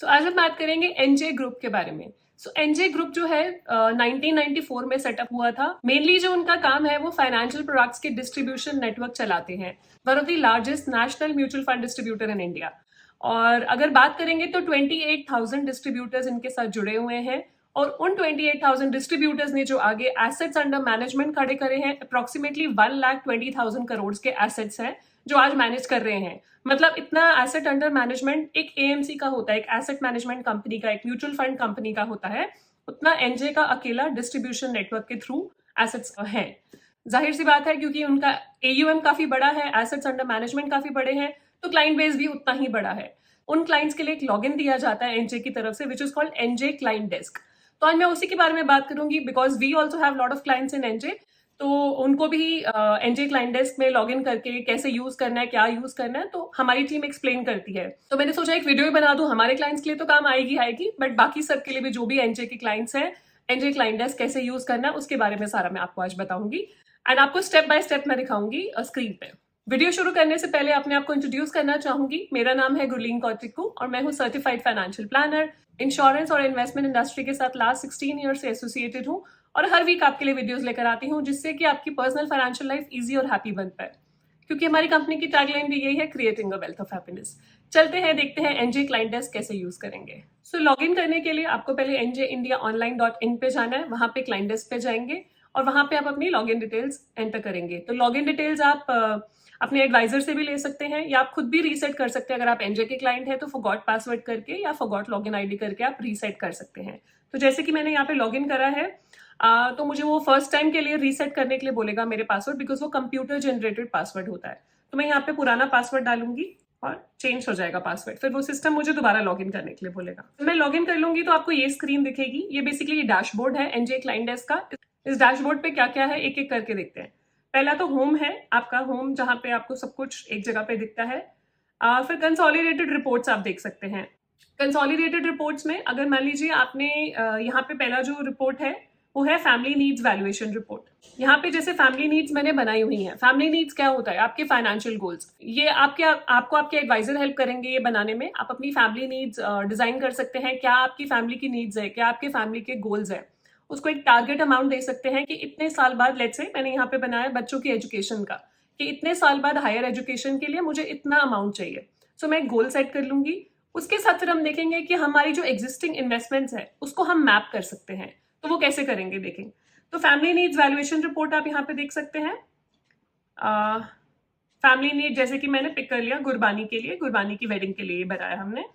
तो आज हम बात करेंगे एनजे ग्रुप के बारे में। एनजे ग्रुप जो है 1994 में सेटअप हुआ था। मेनली जो उनका काम है वो फाइनेंशियल प्रोडक्ट्स के डिस्ट्रीब्यूशन नेटवर्क चलाते हैं। One of the largest national mutual fund distributor in India. और अगर बात करेंगे तो 28,000 डिस्ट्रीब्यूटर्स इनके साथ जुड़े हुए हैं। और उन 28,000 डिस्ट्रीब्यूटर्स ने जो आगे एसेट्स अंडर मैनेजमेंट खड़े करे हैं, अप्रोक्सीमेटली 1,20,000 करोड़ के एसेट्स हैं जो आज मैनेज कर रहे हैं। मतलब इतना एसेट अंडर मैनेजमेंट एक एएमसी का होता है, एक एसेट मैनेजमेंट कंपनी का, एक म्यूचुअल फंड कंपनी का होता है, उतना एनजे का अकेला डिस्ट्रीब्यूशन नेटवर्क के थ्रू एसेट्स है। जाहिर सी बात है क्योंकि उनका एयूएम काफी बड़ा है, एसेट्स अंडर मैनेजमेंट काफी बड़े हैं, तो क्लाइंट बेस भी उतना ही बड़ा है। उन क्लाइंट्स के लिए एक लॉगिन दिया जाता है एनजे की तरफ से, which is called NJ client desk. तो आज मैं उसी के बारे में बात करूंगी because we also have lot of clients in NJ. तो उनको भी एनजे क्लाइंट डेस्क में लॉग इन करके कैसे यूज करना है, क्या यूज करना है, तो हमारी टीम एक्सप्लेन करती है। तो मैंने सोचा एक वीडियो ही बना दूं, हमारे क्लाइंट्स के लिए तो काम आएगी, बट बाकी सबके लिए भी जो भी एनजे के क्लाइंट्स हैं, एनजे क्लाइंट डेस्क कैसे यूज करना है उसके बारे में सारा मैं आपको आज बताऊंगी। एंड आपको स्टेप बाय स्टेप मैं दिखाऊंगी स्क्रीन पे। वीडियो शुरू करने से पहले अपने आपको इंट्रोड्यूस करना चाहूंगी। मेरा नाम है गुरलीन कौतिकू और मैं हूँ सर्टिफाइड फाइनेंशियल प्लानर। इंश्योरेंस और इन्वेस्टमेंट इंडस्ट्री के साथ लास्ट 16 ईयर से एसोसिएटेड हूँ और हर वीक आपके लिए वीडियोस लेकर आती हूँ जिससे कि आपकी पर्सनल फाइनेंशियल लाइफ इजी और हैप्पी बन पाए, क्योंकि हमारी कंपनी की टैगलाइन भी यही है, creating a wealth of happiness. चलते हैं, देखते हैं एनजे क्लाइंट डेस्क कैसे यूज करेंगे। लॉग इन करने के लिए आपको पहले njindiaonline.in पे जाना है, वहां पे क्लाइंट डेस्क पे जाएंगे और वहां पे आप अपनी लॉग इन डिटेल्स एंटर करेंगे। तो लॉग इन डिटेल्स आप अपने एडवाइजर से भी ले सकते हैं या आप खुद भी रीसेट कर सकते हैं। अगर आप एनजे के क्लाइंट हैं तो फॉरगॉट पासवर्ड करके या फॉरगॉट लॉगिन आईडी करके आप रीसेट कर सकते हैं। तो जैसे कि मैंने यहाँ पे लॉगिन करा है, तो मुझे वो फर्स्ट टाइम के लिए रीसेट करने के लिए बोलेगा मेरे पासवर्ड, बिकॉज वो कंप्यूटर जनरेटेड पासवर्ड होता है। तो मैं यहाँ पे पुराना पासवर्ड डालूंगी और चेंज हो जाएगा पासवर्ड, फिर वो सिस्टम मुझे दोबारा लॉगिन करने के लिए बोलेगा। तो मैं लॉगिन कर लूंगी तो आपको ये स्क्रीन दिखेगी। ये बेसिकली डैशबोर्ड है एनजे क्लाइंट डेस्क का। इस डैशबोर्ड पे क्या क्या है एक एक करके देखते हैं। पहला तो होम है, आपका होम जहां पे आपको सब कुछ एक जगह पे दिखता है। फिर कंसोलिडेटेड रिपोर्ट्स आप देख सकते हैं। कंसोलिडेटेड रिपोर्ट्स में अगर मान लीजिए आपने यहाँ पे पहला जो रिपोर्ट है वो है फैमिली नीड्स वैल्यूएशन रिपोर्ट। यहाँ पे जैसे फैमिली नीड्स मैंने बनाई हुई हैं। फैमिली नीड्स क्या होता है? आपके फाइनेंशियल गोल्स। ये आपको आपके एडवाइजर हेल्प करेंगे ये बनाने में। आप अपनी फैमिली नीड्स डिजाइन कर सकते हैं, क्या आपकी फैमिली की नीड्स है, क्या आपके फैमिली के गोल्स है। उसको एक टारगेट अमाउंट दे सकते हैं कि इतने साल बाद, लेट्स से मैंने यहाँ पे बनाया बच्चों की एजुकेशन का, कि इतने साल बाद हायर एजुकेशन के लिए मुझे इतना अमाउंट चाहिए। सो मैं एक गोल सेट कर लूंगी। उसके साथ फिर हम देखेंगे कि हमारी जो एग्जिस्टिंग इन्वेस्टमेंट्स है उसको हम मैप कर सकते हैं। तो वो कैसे करेंगे देखें। तो फैमिली नीड्स वैल्यूएशन रिपोर्ट आप यहाँ पे देख सकते हैं। फैमिली नीड जैसे कि मैंने पिक कर लिया गुरबानी के लिए, गुरबानी की वेडिंग के लिए बनाया हमने।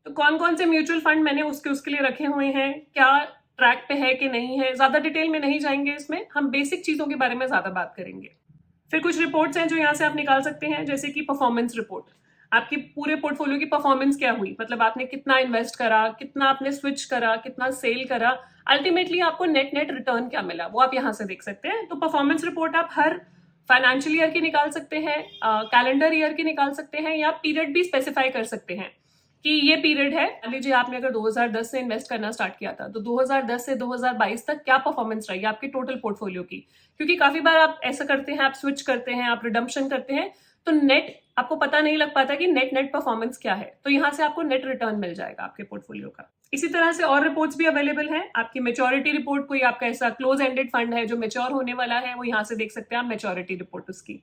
तो कौन कौन से म्यूचुअल फंड मैंने उसके लिए रखे हुए हैं, क्या ट्रैक पे है कि नहीं है, ज्यादा डिटेल में नहीं जाएंगे इसमें, हम बेसिक चीजों के बारे में ज्यादा बात करेंगे। फिर कुछ रिपोर्ट्स हैं जो यहाँ से आप निकाल सकते हैं, जैसे कि परफॉर्मेंस रिपोर्ट। आपकी पूरे पोर्टफोलियो की परफॉर्मेंस क्या हुई, मतलब आपने कितना इन्वेस्ट करा, कितना आपने स्विच करा, कितना सेल करा, अल्टीमेटली आपको नेट नेट रिटर्न क्या मिला, वो आप यहाँ से देख सकते हैं। तो परफॉर्मेंस रिपोर्ट आप हर फाइनेंशियल ईयर की निकाल सकते हैं, कैलेंडर ईयर की निकाल सकते हैं, या पीरियड भी स्पेसिफाई कर सकते हैं कि ये पीरियड है। मान लीजिए आपने अगर 2010 से इन्वेस्ट करना स्टार्ट किया था तो 2010 से 2022 तक क्या परफॉर्मेंस रही आपकी टोटल पोर्टफोलियो की। क्योंकि काफी बार आप ऐसा करते हैं, आप स्विच करते हैं, आप रिडम्पशन करते हैं, तो नेट आपको पता नहीं लग पाता कि नेट परफॉर्मेंस क्या है। तो यहाँ से आपको नेट रिटर्न मिल जाएगा आपके पोर्टफोलियो का। इसी तरह से और रिपोर्ट्स भी अवेलेबल हैं। आपकी मेच्योरिटी रिपोर्ट, कोई आपका ऐसा क्लोज एंडेड फंड है जो मेच्योर होने वाला है, वो यहाँ से देख सकते हैं आप मेच्योरिटी रिपोर्ट उसकी।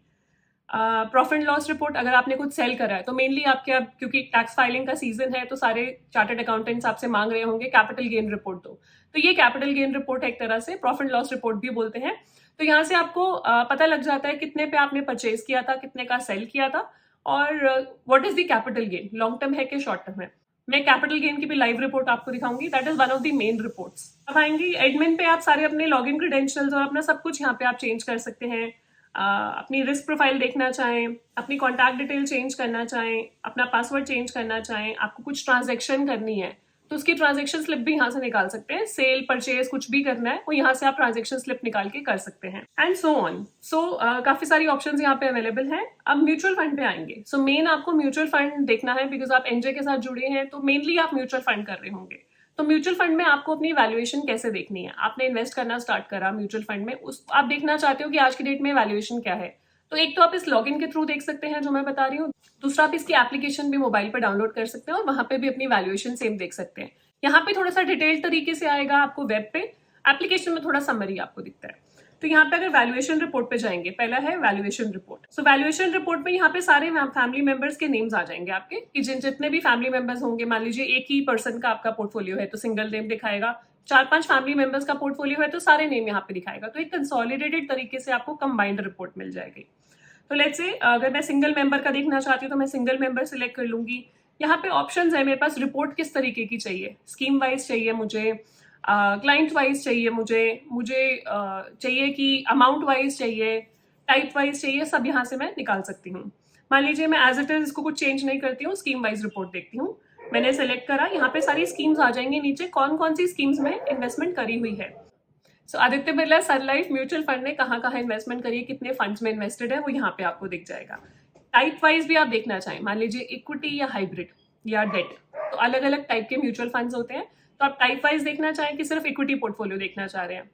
प्रॉफिट लॉस रिपोर्ट, अगर आपने कुछ सेल करा है तो मेनली आपके, अब क्योंकि टैक्स फाइलिंग का सीजन है तो सारे चार्टर्ड अकाउंटेंट्स आपसे मांग रहे होंगे कैपिटल गेन रिपोर्ट दो। तो ये कैपिटल गेन रिपोर्ट है एक तरह से, प्रॉफिट लॉस रिपोर्ट भी बोलते हैं। तो यहाँ से आपको पता लग जाता है कितने पे आपने परचेज किया था, कितने का सेल किया था, और what is the capital gain, long term है कि शॉर्ट टर्म है। मैं कैपिटल गेन की भी लाइव रिपोर्ट आपको दिखाऊंगी, that is one of the main reports. अब आएंगी एडमिन पे, आप सारे अपने लॉगिन क्रेडेंशियल्स और अपना सब कुछ यहाँ पे आप चेंज कर सकते हैं। अपनी रिस्क प्रोफाइल देखना चाहें, अपनी कॉन्टैक्ट डिटेल चेंज करना चाहें, अपना पासवर्ड चेंज करना चाहें, आपको कुछ ट्रांजैक्शन करनी है तो उसकी ट्रांजैक्शन स्लिप भी यहाँ से निकाल सकते हैं। सेल परचेज कुछ भी करना है वो यहाँ से आप ट्रांजैक्शन स्लिप निकाल के कर सकते हैं, एंड सो ऑन। काफी सारी ऑप्शंस यहाँ पे अवेलेबल हैं। अब म्यूचुअल फंड पे आएंगे। मेन आपको म्यूचुअल फंड देखना है, बिकॉज आप एनजे के साथ जुड़े हैं तो मेनली आप म्यूचुअल फंड कर रहे होंगे। तो म्यूचुअल फंड में आपको अपनी वैल्यूएशन कैसे देखनी है। आपने इन्वेस्ट करना स्टार्ट करा म्यूचुअल फंड में, उस आप देखना चाहते हो कि आज की डेट में वैल्यूएशन क्या है। तो एक तो आप इस लॉगिन के थ्रू देख सकते हैं जो मैं बता रही हूँ, दूसरा आप इसकी एप्लीकेशन भी मोबाइल पर डाउनलोड कर सकते हैं और वहां पे भी अपनी वैल्यूएशन सेम देख सकते हैं। यहाँ पे थोड़ा सा डिटेल्ड तरीके से आएगा आपको वेब पे, एप्लीकेशन में थोड़ा समरी आपको दिखता है। तो यहाँ पे अगर वैल्यूएशन रिपोर्ट पे जाएंगे, पहला है वैल्यूएशन रिपोर्ट। सो वैल्यूएशन रिपोर्ट में यहाँ पे सारे फैमिली मेंबर्स के नेम्स आ जाएंगे आपके, कि जितने भी फैमिली मेंबर्स होंगे, मान लीजिए एक ही पर्सन का आपका पोर्टफोलियो है तो सिंगल नेम दिखाएगा, 4-5 फैमिली मेंबर्स का पोर्टफोलियो है तो सारे नेम यहाँ पे दिखाएगा। तो एक कंसोलिडेटेड तरीके से आपको कंबाइंड रिपोर्ट मिल जाएगी। तो लेट्स से अगर मैं सिंगल मेंबर का देखना चाहती हूँ तो मैं सिंगल मेंबर सिलेक्ट कर लूंगी। यहाँ पे ऑप्शंस है मेरे पास, रिपोर्ट किस तरीके की चाहिए, स्कीम वाइज चाहिए मुझे, क्लाइंट वाइज चाहिए मुझे चाहिए कि अमाउंट वाइज चाहिए, टाइप वाइज चाहिए, सब यहाँ से मैं निकाल सकती हूँ। मान लीजिए मैं एज इट इज इसको कुछ चेंज नहीं करती हूँ, स्कीम वाइज रिपोर्ट देखती हूँ, मैंने सेलेक्ट करा, यहाँ पे सारी स्कीम्स आ जाएंगी नीचे, कौन कौन सी स्कीम्स में इन्वेस्टमेंट करी हुई है। सो आदित्य बिरला सन लाइफ म्यूचुअल फंड ने कहाँ कहाँ इन्वेस्टमेंट करी है, कितने फंड्स में इन्वेस्टेड है, वो यहाँ पे आपको दिख जाएगा। टाइप वाइज भी आप देखना चाहें, मान लीजिए इक्विटी या हाइब्रिड या डेट, तो अलग अलग टाइप के म्यूचुअल फंड्स होते हैं। तो आप टाइप वाइज देखना चाहें कि सिर्फ इक्विटी पोर्टफोलियो देखना चाह रहे हैं,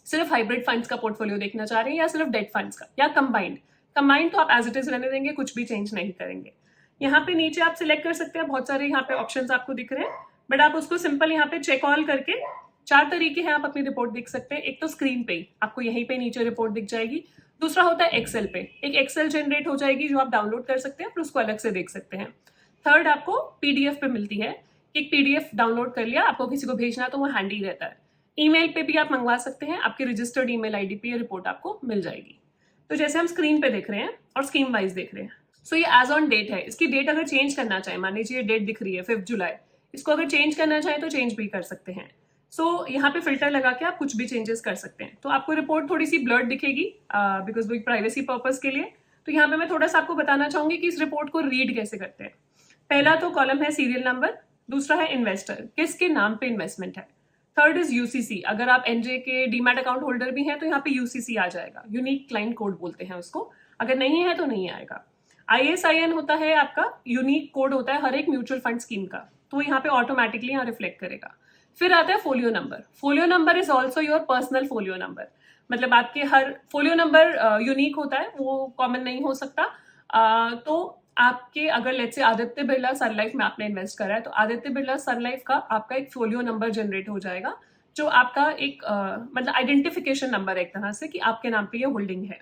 सिर्फ हाइब्रिड फंड्स का पोर्टफोलियो देखना चाह रहे हैं, या सिर्फ डेट फंड्स का, या कंबाइंड तो आप एज इट इज रहने देंगे, कुछ भी चेंज नहीं करेंगे। यहाँ पे नीचे आप सिलेक्ट कर सकते हैं, बहुत सारे यहाँ पे ऑप्शंस आपको दिख रहे हैं, बट आप उसको सिंपल यहाँ पे चेक ऑल करके, 4 तरीके हैं आप अपनी रिपोर्ट देख सकते हैं। एक तो स्क्रीन पे आपको यहीं पे नीचे रिपोर्ट दिख जाएगी, दूसरा होता है एक्सेल पे, एक एक्सेल जनरेट हो जाएगी जो आप डाउनलोड कर सकते हैं, फिर उसको अलग से देख सकते हैं। थर्ड आपको पीडीएफ पे मिलती है, एक पीडीएफ डाउनलोड कर लिया, आपको किसी को भेजना तो वो हैंडी रहता है। ईमेल पे भी आप मंगवा सकते हैं, आपके रजिस्टर्ड ईमेल आईडी पे ये रिपोर्ट आपको मिल जाएगी। तो जैसे हम स्क्रीन पे देख रहे हैं और स्कीम वाइज देख रहे हैं, सो ये एज ऑन डेट है, इसकी डेट अगर चेंज करना चाहे, मान लीजिए डेट दिख रही है 5 जुलाई, इसको अगर चेंज करना चाहे तो चेंज भी कर सकते हैं। सो यहाँ पे फिल्टर लगा के आप कुछ भी चेंजेस कर सकते हैं। तो आपको रिपोर्ट थोड़ी सी ब्लर्ड दिखेगी बिकॉज वो प्राइवेसी पर्पज के लिए। तो यहाँ पे मैं थोड़ा सा आपको बताना चाहूंगी कि इस रिपोर्ट को रीड कैसे करते हैं। पहला तो कॉलम है सीरियल नंबर, दूसरा है इन्वेस्टर, किसके नाम पे इन्वेस्टमेंट है, थर्ड इज यूसीसी, अगर आप एनजे के डीमैट अकाउंट होल्डर भी हैं तो यहाँ पे यूसीसी आ जाएगा, यूनिक क्लाइंट कोड बोलते हैं उसको, अगर नहीं है तो नहीं आएगा। ISIN होता है आपका, यूनिक कोड होता है हर एक म्यूचुअल फंड स्कीम का, तो यहाँ पे ऑटोमेटिकली यहाँ रिफ्लेक्ट करेगा। फिर आता है folio number, folio number is also your personal folio number, मतलब आपके हर फोलियो नंबर यूनिक होता है, वो कॉमन नहीं हो सकता। तो आपके अगर let's say Aditya Birla sun life में आपने इन्वेस्ट करा है तो आदित्य बिरला सन लाइफ का आपका एक फोलियो नंबर जनरेट हो जाएगा, जो आपका एक मतलब आइडेंटिफिकेशन नंबर है एक तरह से कि आपके नाम पे ये होल्डिंग है।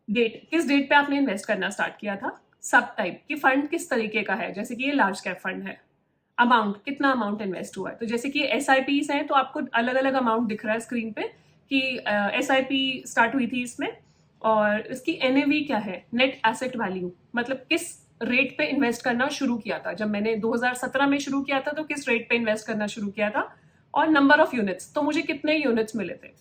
डेट, किस डेट पे आपने इन्वेस्ट करना स्टार्ट किया था, सब टाइप की फंड किस तरीके का है, जैसे कि ये लार्ज कैप फंड है, अमाउंट कितना अमाउंट इन्वेस्ट हुआ है, तो जैसे कि SIPs हैं तो आपको अलग अलग अमाउंट दिख रहा है स्क्रीन पे कि SIP स्टार्ट हुई थी इसमें, और इसकी NAV क्या है, नेट एसेट वैल्यू, मतलब किस रेट पे इन्वेस्ट करना शुरू किया था, जब मैंने 2017 में शुरू किया था तो किस रेट पे इन्वेस्ट करना शुरू किया था, और नंबर ऑफ यूनिट्स, तो मुझे कितने यूनिट्स मिले थे।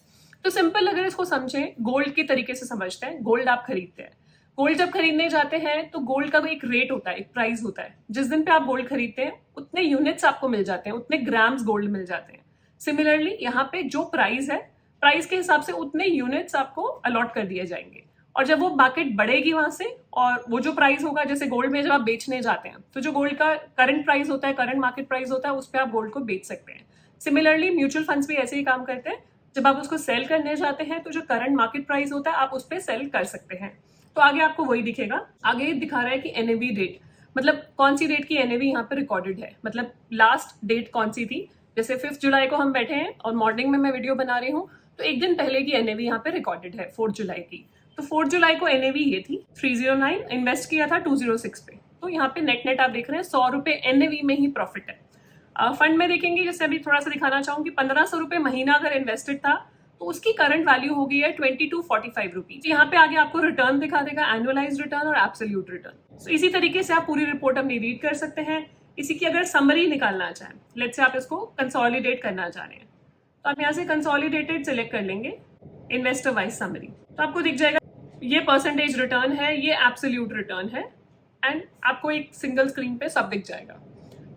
तो सिंपल अगर इसको समझें, गोल्ड की तरीके से समझते हैं, गोल्ड आप खरीदते हैं, गोल्ड जब खरीदने जाते हैं तो गोल्ड का एक रेट होता है, एक प्राइस होता है, जिस दिन पे आप गोल्ड खरीदते हैं उतने यूनिट्स आपको मिल जाते हैं, उतने ग्राम्स गोल्ड मिल जाते हैं। सिमिलरली यहाँ पे जो प्राइस है, प्राइस के हिसाब से उतने यूनिट्स आपको अलॉट कर दिए जाएंगे, और जब वो मार्केट बढ़ेगी वहां से, और वो जो प्राइस होगा, जैसे गोल्ड में जब आप बेचने जाते हैं तो जो गोल्ड का करंट प्राइस होता है, करंट मार्केट प्राइस होता है, उस पर आप गोल्ड को बेच सकते हैं। सिमिलरली म्यूचुअल फंड्स भी ऐसे ही काम करते हैं, जब आप उसको सेल करने जाते हैं तो जो करंट मार्केट प्राइस होता है आप उस पर सेल कर सकते हैं। तो आगे आपको वही दिखेगा, आगे दिखा रहा है कि NAV डेट, मतलब कौन सी डेट की NAV यहाँ पे रिकॉर्डेड है, मतलब लास्ट डेट कौन सी थी, जैसे 5 जुलाई को हम बैठे हैं और मॉर्निंग में मैं वीडियो बना रही हूँ, तो एक दिन पहले की NAV यहाँ पे रिकॉर्डेड है 4 जुलाई की, तो 4 जुलाई को NAV ये थी 309, इन्वेस्ट किया था 206 पे, तो यहाँ पे नेट आप देख रहे हैं 100 रुपए NAV में ही प्रॉफिट है। फंड में देखेंगे, जैसे अभी थोड़ा सा दिखाना चाहूंगी, 1500 रुपए महीना अगर इन्वेस्टेड था तो उसकी करंट वैल्यू हो गई है 2245 रुपीज। यहाँ पे आगे आपको रिटर्न दिखा देगा, एनुअलाइज रिटर्न और एब्सोल्यूट रिटर्न। So, इसी तरीके से आप पूरी रिपोर्ट अपनी रीड कर सकते हैं। इसी की अगर समरी निकालना चाहें, लेट्स से आप इसको कंसोलिडेट करना चाह रहे हैं, तो आप यहाँ से कंसोलिडेटेड सिलेक्ट कर लेंगे, इन्वेस्टर वाइज समरी, तो आपको दिख जाएगा ये परसेंटेज रिटर्न है, ये एब्सोल्यूट रिटर्न है, एंड आपको एक सिंगल स्क्रीन पे सब दिख जाएगा।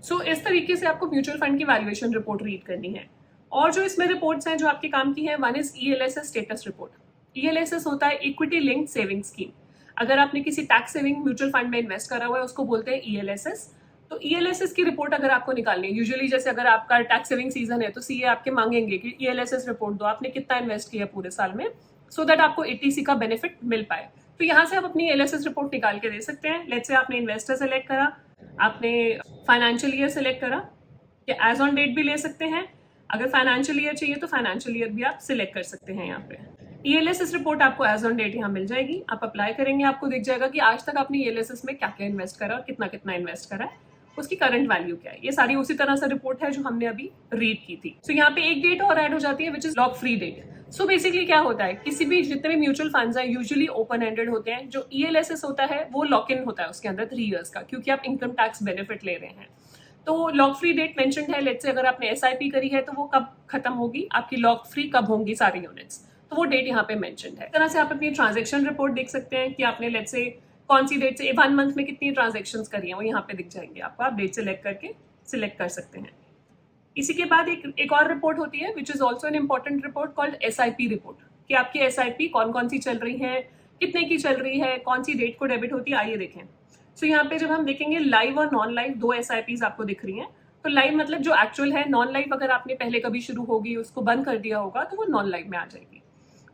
सो इस तरीके से आपको म्यूचुअल फंड की वैल्यूएशन रिपोर्ट रीड करनी है। और जो इसमें रिपोर्ट्स हैं जो आपके काम की हैं, one is ELSS status report. ELSS होता है इक्विटी लिंक्ड सेविंग स्कीम। अगर आपने किसी टैक्स सेविंग म्यूचुअल फंड में इन्वेस्ट करा हुआ है उसको बोलते हैं ELSS। तो ELSS की रिपोर्ट अगर आपको निकालनी है, यूजुअली जैसे अगर आपका टैक्स सेविंग सीजन है तो CA आपके मांगेंगे कि ELSS रिपोर्ट दो, आपने कितना इन्वेस्ट किया पूरे साल में, सो दैट आपको ATC का बेनिफिट मिल पाए। तो यहाँ से आप अपनी एलएसएस रिपोर्ट निकाल के दे सकते हैं। लेट्स से आपने इन्वेस्टर सेलेक्ट करा, आपने फाइनेंशियल ईयर सेलेक्ट करा, या एज ऑन डेट भी ले सकते हैं। अगर फाइनेंशियल ईयर चाहिए तो फाइनेंशियल ईयर भी आप सिलेक्ट कर सकते हैं। यहाँ पे ईएलएसएस रिपोर्ट आपको एज ऑन डेट यहाँ मिल जाएगी। आप अप्लाई करेंगे, आपको दिख जाएगा कि आज तक आपने ईएलएसएस में क्या क्या इन्वेस्ट करा और कितना कितना इन्वेस्ट करा है, उसकी करंट वैल्यू क्या है। ये सारी उसी तरह से रिपोर्ट है जो हमने अभी रीड की थी। सो यहाँ पे एक डेट और ऐड हो जाती है which is lock free date. So basically क्या होता है, किसी भी जितने भी म्यूचुअल फंड्स हैं यूजुअली ओपन एंडेड होते हैं। जो ईएलएसएस होता है वो लॉक इन होता है उसके अंदर 3 इयर्स का, क्योंकि आप इनकम टैक्स बेनिफिट ले रहे हैं। तो लॉक फ्री डेट मेंशन्ड है। लेट्स से अगर आपने एसआईपी करी है तो वो कब खत्म होगी, आपकी लॉक फ्री कब होंगी सारी यूनिट्स, तो वो डेट यहाँ पे मेंशन्ड है। इस तरह से आप अपनी ट्रांजेक्शन रिपोर्ट देख सकते हैं कि आपने लेट्स से कौन सी डेट से 1 मंथ में कितनी ट्रांजेक्शंस करी हैं, वो यहाँ पे दिख जाएंगे आपको। आप डेट सेलेक्ट करके सिलेक्ट कर सकते हैं। इसी के बाद एक और रिपोर्ट होती है which is also an important report called SIP report, कि आपकी एसआईपी कौन कौन सी चल रही है, कितने की चल रही है, कौन सी डेट को डेबिट होती है, आइए देखें। सो यहाँ पे जब हम देखेंगे लाइव और नॉन लाइव 2 एसआईपीज आपको दिख रही हैं। तो लाइव मतलब जो एक्चुअल है, नॉन लाइव अगर आपने पहले कभी शुरू होगी उसको बंद कर दिया होगा तो वो नॉन लाइव में आ जाएगी।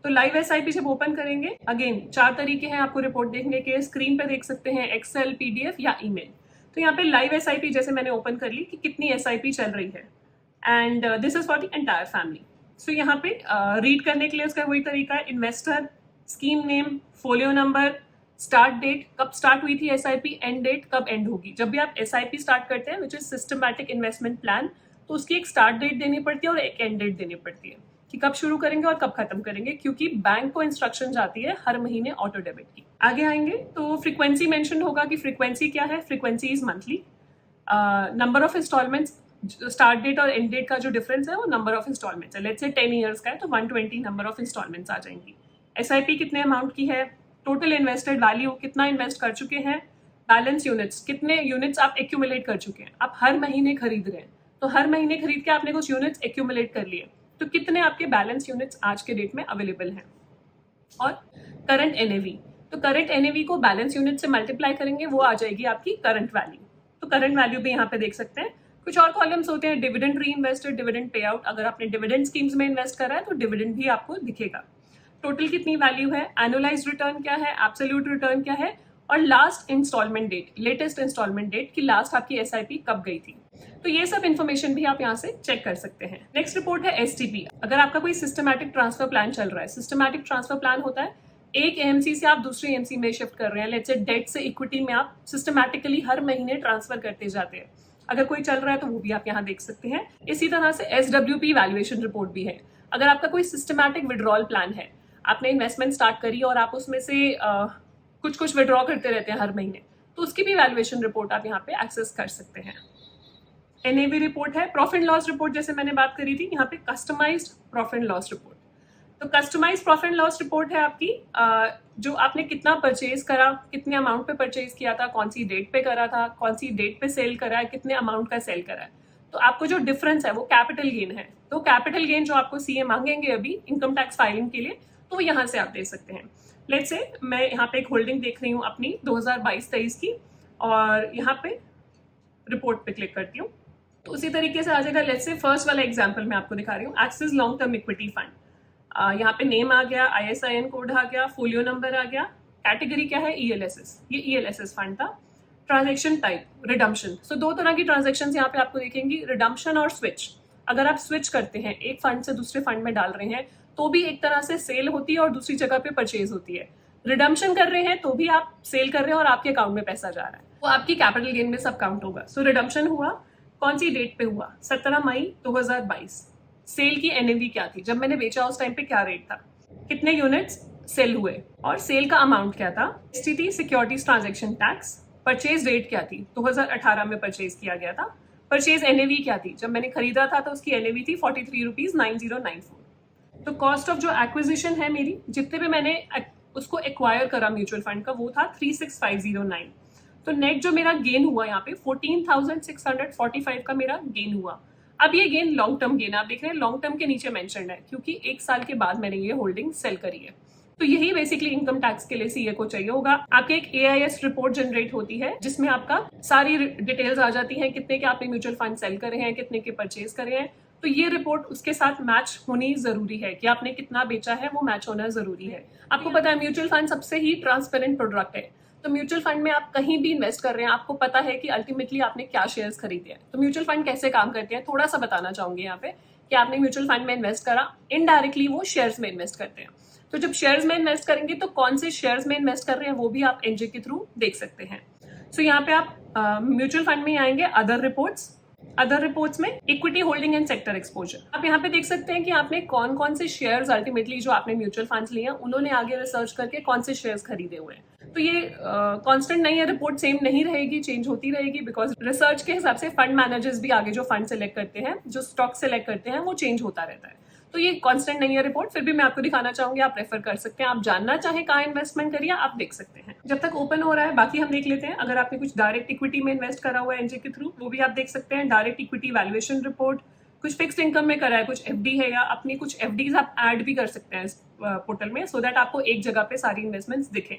तो लाइव एसआईपी जब ओपन करेंगे, अगेन 4 तरीके हैं आपको रिपोर्ट देखने के। स्क्रीन पे देख सकते हैं एक्सेल, पीडीएफ या ईमेल। तो यहाँ पे लाइव एसआईपी जैसे मैंने ओपन कर ली कि कितनी एसआईपी चल रही है, and this is for the entire family. So यहाँ पे रीड करने के लिए उसका वही तरीका है, investor, scheme name, folio number, start date, कब स्टार्ट हुई थी एसआईपी, एंड डेट, कब एंड होगी। जब भी आप एसआईपी स्टार्ट करते हैं which is systematic investment plan, तो उसकी एक स्टार्ट डेट देनी पड़ती है और एक एंड डेट देनी पड़ती है कि कब शुरू करेंगे और कब खत्म करेंगे, क्योंकि बैंक को इंस्ट्रक्शन जाती है हर महीने ऑटो डेबिट की। आगे आएंगे तो फ्रीक्वेंसी मेंशन होगा कि फ्रीक्वेंसी क्या है। Frequency is monthly. Number of instalments, start date और एंड डेट का जो डिफरेंस है वो नंबर ऑफ इंस्टॉलमेंट्स है। लेट्स से 10 ईयर्स का है तो 120 नंबर ऑफ इंस्टॉलमेंट्स आ जाएंगी। एसआईपी कितने अमाउंट की है, टोटल इन्वेस्टेड वैल्यू, कितना इन्वेस्ट कर चुके हैं, बैलेंस यूनिट्स, कितने यूनिट्स आप एक्यूमुलेट कर चुके हैं। आप हर महीने खरीद रहे हैं तो हर महीने खरीद के आपने कुछ यूनिट्स एक्यूमुलेट कर लिए, तो कितने आपके बैलेंस यूनिट्स आज के डेट में अवेलेबल हैं। और करंट एनएवी, तो करंट एनएवी को बैलेंस यूनिट से मल्टीप्लाई करेंगे, वो आ जाएगी आपकी करंट वैल्यू। तो करंट वैल्यू भी यहाँ पे देख सकते हैं। कुछ और कॉलम्स होते हैं, डिविडेंड री इन्वेस्टेड, डिविडेंड पे आउट। अगर आपने डिविडेंड स्कीम्स में इन्वेस्ट करा है तो डिविडेंड भी आपको दिखेगा। टोटल कितनी वैल्यू है, एनुअलाइज्ड रिटर्न क्या है, एब्सोल्यूट रिटर्न क्या है, और last instalment date, latest instalment date की लास्ट आपकी एसआईपी कब गई थी। तो ये सब इन्फॉर्मेशन भी आप यहाँ से चेक कर सकते हैं। नेक्स्ट रिपोर्ट है एसटीपी। अगर आपका कोई सिस्टमैटिक ट्रांसफर प्लान चल रहा है, सिस्टमैटिक ट्रांसफर प्लान होता है एक एएमसी से आप दूसरी एएमसी में शिफ्ट कर रहे हैं। लेट्स से डेट से इक्विटी में आप सिस्टमैटिकली हर महीने ट्रांसफर करते जाते हैं। अगर कोई चल रहा है तो वो भी आप यहाँ देख सकते हैं। इसी तरह से एसडब्ल्यूपी वैल्यूएशन रिपोर्ट भी है। अगर आपका कोई सिस्टमैटिक विड्रॉल प्लान है, आपने इन्वेस्टमेंट स्टार्ट करी और आप उसमें से कुछ कुछ विड्रॉ करते रहते हैं हर महीने, तो उसकी भी वैल्यूएशन रिपोर्ट आप यहाँ पे एक्सेस कर सकते हैं। एनएवी रिपोर्ट है। प्रॉफिट लॉस रिपोर्ट जैसे मैंने बात करी थी, यहाँ पे कस्टमाइज्ड प्रॉफिट लॉस रिपोर्ट। तो कस्टमाइज्ड प्रॉफिट लॉस रिपोर्ट है आपकी जो आपने कितना परचेज करा, कितने अमाउंट पे परचेज किया था, कौन सी डेट पे करा था, कौन सी डेट पे सेल करा है, कितने अमाउंट का सेल करा है। तो आपको जो डिफरेंस है वो कैपिटल गेन है। तो कैपिटल गेन जो आपको सीए मांगेंगे अभी इनकम टैक्स फाइलिंग के लिए, तो वो यहाँ से आप दे सकते हैं। लेट्स से मैं यहाँ पे एक होल्डिंग देख रही हूँ अपनी 2022-23 की, और यहाँ पे रिपोर्ट पे क्लिक करती हूँ तो उसी तरीके से आ जाएगा। लेट्स से फर्स्ट वाला एग्जांपल मैं आपको दिखा रही हूँ, axis long term equity fund. यहाँ पे नेम आ गया, ISIN कोड आ गया, फोलियो नंबर आ गया, कैटेगरी क्या है, ELSS। ये ELSS फंड था। Transaction type redemption. सो 2 तरह की ट्रांजेक्शन यहाँ पे आपको दिखेंगी, रिडम्पशन और स्विच। अगर आप स्विच करते हैं, एक फंड से दूसरे फंड में डाल रहे हैं, तो भी एक तरह से सेल होती है और दूसरी जगह पे परचेज होती है। रिडम्पशन कर रहे हैं तो भी आप सेल कर रहे हैं और आपके अकाउंट में पैसा जा रहा है, वो आपकी कैपिटल गेन में सब काउंट होगा। सो रिडम्पशन हुआ, कौन सी डेट पे हुआ, 17 मई 2022। सेल की एनएवी क्या थी, जब मैंने बेचा उस टाइम पे क्या रेट था, कितने यूनिट्स सेल हुए और सेल का अमाउंट क्या था, STT securities transaction tax, purchase date क्या थी, 2018 में परचेज किया गया था, परचेज एनएवी क्या थी, जब मैंने खरीदा था तो उसकी एनएवी थी 43 रुपीज 9094। तो कॉस्ट ऑफ जो एक्विजिशन है मेरी, जितने भी मैंने उसको एक्वायर करा म्यूचुअल फंड का, वो था 36509। तो नेट जो मेरा गेन हुआ यहाँ पे 14,645 का मेरा गेन हुआ। अब ये गेन लॉन्ग टर्म गेन आप देख रहे हैं, लॉन्ग टर्म के नीचे मेंशन्ड है क्योंकि 1 साल के बाद मैंने ये होल्डिंग सेल करी है। तो यही बेसिकली इनकम टैक्स के लिए सीए को चाहिए होगा। आपके एक एआईएस रिपोर्ट जनरेट होती है जिसमें आपका सारी डिटेल्स आ जाती हैं, कितने के आपने म्यूचुअल फंड सेल करे हैं, कितने के परचेज करे हैं। तो ये रिपोर्ट उसके साथ मैच होनी जरूरी है कि आपने कितना बेचा है, वो मैच होना जरूरी है। आपको पता है म्यूचुअल फंड सबसे ही ट्रांसपेरेंट प्रोडक्ट है। तो म्यूचुअल फंड में आप कहीं भी इन्वेस्ट कर रहे हैं, आपको पता है कि अल्टीमेटली आपने क्या शेयर्स खरीदे हैं। तो म्यूचुअल फंड कैसे काम करते हैं थोड़ा सा बताना चाहूंगी यहाँ पे कि आपने म्यूचुअल फंड में इन्वेस्ट करा, इनडायरेक्टली वो शेयर्स में इन्वेस्ट करते हैं। तो जब शेयर्स में इन्वेस्ट करेंगे तो कौन से शेयर्स में इन्वेस्ट कर रहे हैं वो भी आप एनजे के थ्रू देख सकते हैं। सो यहाँ पे आप म्यूचुअल फंड में आएंगे अदर रिपोर्ट्स में equity holding and sector exposure. आप यहाँ पे देख सकते हैं कि आपने कौन कौन से शेयर्स अल्टीमेटली जो आपने म्यूचुअल फंड्स लिए हैं उन्होंने आगे रिसर्च करके कौन से शेयर्स खरीदे हुए हैं। तो ये कांस्टेंट नहीं है, रिपोर्ट सेम नहीं रहेगी, चेंज होती रहेगी, बिकॉज रिसर्च के हिसाब से फंड मैनेजर्स भी आगे जो फंड सेलेक्ट करते हैं, जो स्टॉक सेलेक्ट करते हैं, वो चेंज होता रहता है। तो ये कांस्टेंट नहीं है रिपोर्ट, फिर भी मैं आपको दिखाना चाहूंगी, आप रेफर कर सकते हैं। आप जानना चाहें कहाँ इन्वेस्टमेंट करिए, आप देख सकते हैं। जब तक ओपन हो रहा है बाकी हम देख लेते हैं। अगर आपने कुछ डायरेक्ट इक्विटी में इन्वेस्ट करा हुआ है एनजे के थ्रू, वो भी आप देख सकते हैं। डायरेक्ट इक्विटी वैल्यूएशन रिपोर्ट, कुछ फिक्स्ड इनकम में करा है, कुछ एफडी है, या अपनी कुछ एफडीज आप ऐड भी कर सकते हैं इस पोर्टल में, सो दैट आपको एक जगह पे सारी इन्वेस्टमेंट्स दिखें।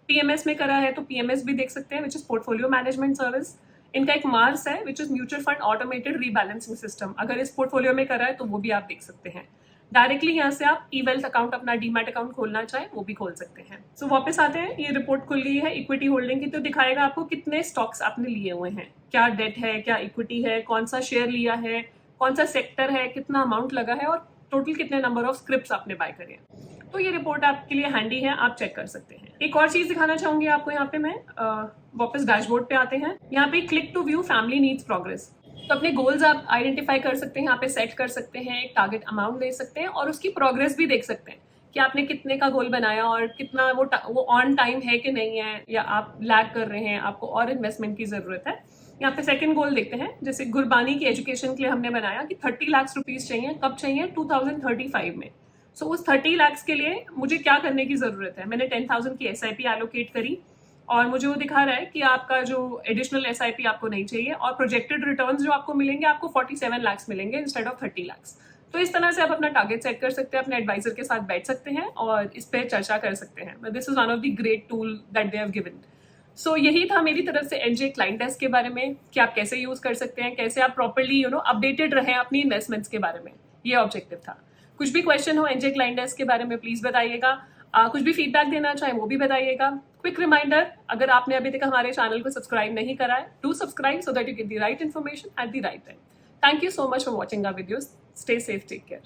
पीएमएस में करा है तो पीएमएस भी देख सकते हैं, which is portfolio management service. इनका एक मार्स है which is mutual fund automated rebalancing system, अगर इस पोर्टफोलियो में करा है तो वो भी आप देख सकते हैं। डायरेक्टली यहाँ से आप ई वेल्थ अकाउंट, अपना डीमैट अकाउंट खोलना चाहें वो भी खोल सकते हैं। सो वापस आते हैं, ये रिपोर्ट खुल गई है इक्विटी होल्डिंग की, तो दिखाएगा आपको कितने स्टॉक्स आपने लिए हुए हैं, क्या डेट है, क्या इक्विटी है, कौन सा शेयर लिया है, कौन सा सेक्टर है, कितना अमाउंट लगा है और टोटल कितने नंबर ऑफ स्क्रिप्ट्स आपने बाय करे हैं। तो ये रिपोर्ट आपके लिए हैंडी है, आप चेक कर सकते हैं। एक और चीज दिखाना चाहूंगी आपको, यहाँ पे मैं वापस डैशबोर्ड पे आते हैं। यहाँ पे click to view family needs progress, तो अपने गोल्स आप आइडेंटिफाई कर सकते हैं, यहाँ पे सेट कर सकते हैं, एक टारगेट अमाउंट दे सकते हैं और उसकी प्रोग्रेस भी देख सकते हैं कि आपने कितने का गोल बनाया और कितना वो ऑन टाइम है कि नहीं है, या आप लैग कर रहे हैं, आपको और इन्वेस्टमेंट की जरूरत है। यहाँ पे सेकंड गोल देखते हैं, जैसे गुरबानी की एजुकेशन के लिए हमने बनाया कि 30 लाख रुपीज चाहिए, कब चाहिए, 2035 में। सो उस 30 लाख के लिए मुझे क्या करने की जरूरत है, मैंने 10,000 की SIP एलोकेट करी और मुझे वो दिखा रहा है कि आपका जो एडिशनल SIP आपको नहीं चाहिए और प्रोजेक्टेड रिटर्न्स जो आपको मिलेंगे, आपको 47 लाख मिलेंगे इंस्टेड ऑफ 30 लाख। तो इस तरह से आप अपना टारगेट सेट कर सकते हैं, अपने एडवाइजर के साथ बैठ सकते हैं और इस पर चर्चा कर सकते हैं। This is one of the great tool that they have given. So यही था मेरी तरफ से एनजे क्लाइंट डेस्क के बारे में कि आप कैसे यूज कर सकते हैं, कैसे आप प्रॉपर्ली अपडेटेड रहें अपनी इन्वेस्टमेंट्स के बारे में, ये ऑब्जेक्टिव था। कुछ भी क्वेश्चन हो एनजे क्लाइंट डेस्क के बारे में प्लीज बताइएगा, कुछ भी फीडबैक देना चाहें वो भी बताइएगा। क्विक रिमाइंडर, अगर आपने अभी तक हमारे चैनल को सब्सक्राइब नहीं करा है, do subscribe so that you get the right information at the right time. Thank you so much for watching our videos. Stay safe, take care.